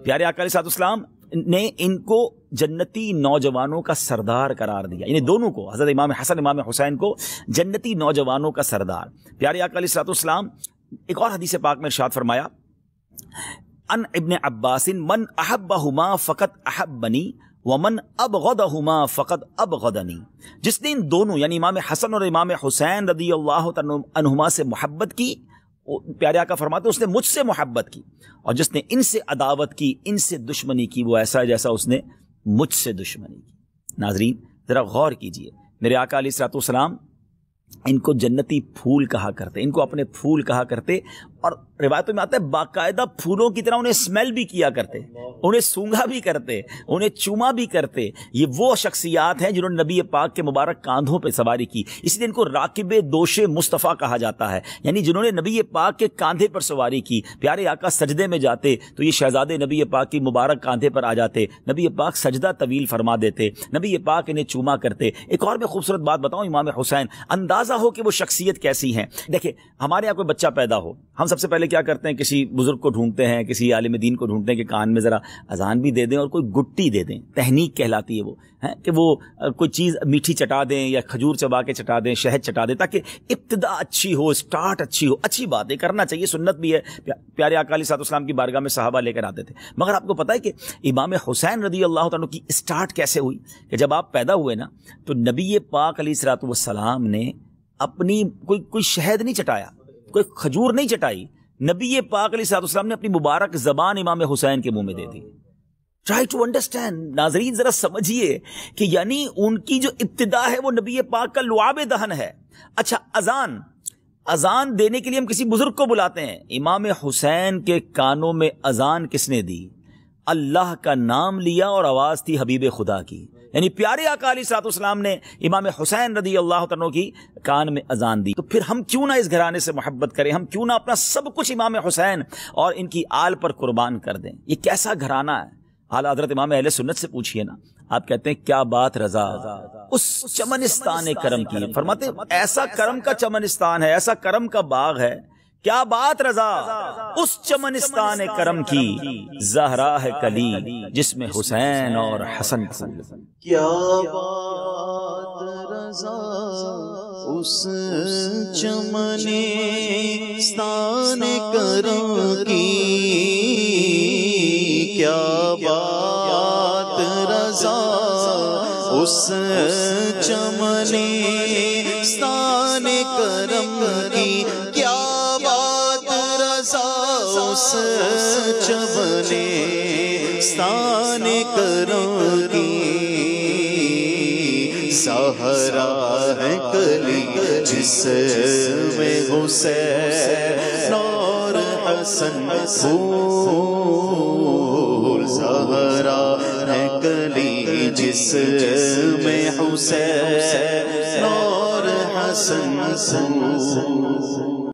پیارے آقا علیہ السلام نے ان کو جنتی نوجوانوں کا سردار قرار دیا، یعنی دونوں کو، حضرت امام حسن امام حسین کو جنتی نوجوانوں کا سردار۔ پیارے آقا علیہ السلام ایک اور حدیث پاک میں ارشاد فرمایا، ان ابن عباس من احبہما فقط احبنی ومن ابغضہما فقط ابغضنی، جس نے ان دونوں یعنی امام حسن اور امام حسین رضی اللہ عنہما سے محبت کی، پیارے آقا فرماتے اس نے مجھ سے محبت کی، اور جس نے ان سے عداوت کی، ان سے دشمنی کی، وہ ایسا جیسا اس نے مجھ سے دشمنی کی۔ ناظرین ذرا غور کیجئے، میرے آقا علیہ السلام ان کو جنتی پھول کہا کرتے، ان کو اپنے پھول کہا کرتے، اور روایتوں میں آتا ہے باقاعدہ پھولوں کی طرح انہیں اسمیل بھی کیا کرتے، انہیں سونگھا بھی کرتے، انہیں چوما بھی کرتے۔ یہ وہ شخصیات ہیں جنہوں نے نبی پاک کے مبارک کاندھوں پہ سواری کی، اس لیے ان کو راکب دوش مصطفیٰ کہا جاتا ہے، یعنی جنہوں نے نبی پاک کے کاندھے پر سواری کی۔ پیارے آقا سجدے میں جاتے تو یہ شہزادے نبی پاک کی مبارک کاندھے پر آ جاتے، نبی پاک سجدہ طویل فرما دیتے، نبی پاک انہیں چوما کرتے۔ ایک اور میں خوبصورت بات بتاؤں، امام حسین اندازہ ہو کہ وہ شخصیت کیسی ہیں۔ دیکھیں ہمارے یہاں کوئی بچہ پیدا ہو، ہم سب سے پہلے کیا کرتے ہیں، کسی بزرگ کو ڈھونڈتے ہیں، کسی عالم دین کو ڈھونڈتے ہیں کہ کان میں ذرا اذان بھی دے دیں اور کوئی گٹی دے دیں، تہنیک کہلاتی ہے وہ، کہ وہ کوئی چیز میٹھی چٹا دیں یا کھجور چبا کے چٹا دیں، شہد چٹا دیں، تاکہ ابتدا اچھی ہو، سٹارٹ اچھی ہو۔ اچھی بات ہے، کرنا چاہیے، سنت بھی ہے۔ پیارے آقا علیہ السلام کی بارگاہ میں صحابہ لے کر آتے تھے، مگر آپ کو پتہ ہے کہ امام حسین رضی اللہ عنہ کی سٹارٹ کیسے ہوئی، کہ جب آپ پیدا ہوئے نا تو نبی پاک علیہ السلام نے اپنی کوئی شہد نہیں چٹایا، کوئی کھجور نہیں چٹائی، نبی پاک علیہ السلام نے اپنی مبارک زبان امام حسین کے منہ میں دے دی۔ ٹرائی ٹو انڈرسٹینڈ، ناظرین ذرا سمجھیے کہ یعنی ان کی جو ابتدا ہے وہ نبی پاک کا لعاب دہن ہے۔ اچھا اذان دینے کے لیے ہم کسی بزرگ کو بلاتے ہیں، امام حسین کے کانوں میں اذان کس نے دی؟ اللہ کا نام لیا اور آواز تھی حبیب خدا کی، یعنی پیارے آقا علیہ السلام نے امام حسین رضی اللہ عنہ کی کان میں اذان دی۔ تو پھر ہم کیوں نہ اس گھرانے سے محبت کریں، ہم کیوں نہ اپنا سب کچھ امام حسین اور ان کی آل پر قربان کر دیں۔ یہ کیسا گھرانہ ہے؟ اعلیٰ حضرت امام اہل سنت سے پوچھئے نا، آپ کہتے ہیں کیا بات رضا اس چمنستان کرم کی، فرماتے ایسا کرم کا چمنستان ہے، ایسا کرم کا باغ ہے، کیا بات رضا اس چمنستان کرم کی، زہرا ہے کلی جس میں حسین اور حسن پھول۔ کیا بات رضا اس چمنستان کرم کی، کیا بات رضا اس چمنستان کرم کی، کیا اس چمنستان کرم کی، زہرا ہے کلی جس میں حسین اور حسن پھول، زہرا ہے کلی جس میں حسین اور حسن پھول۔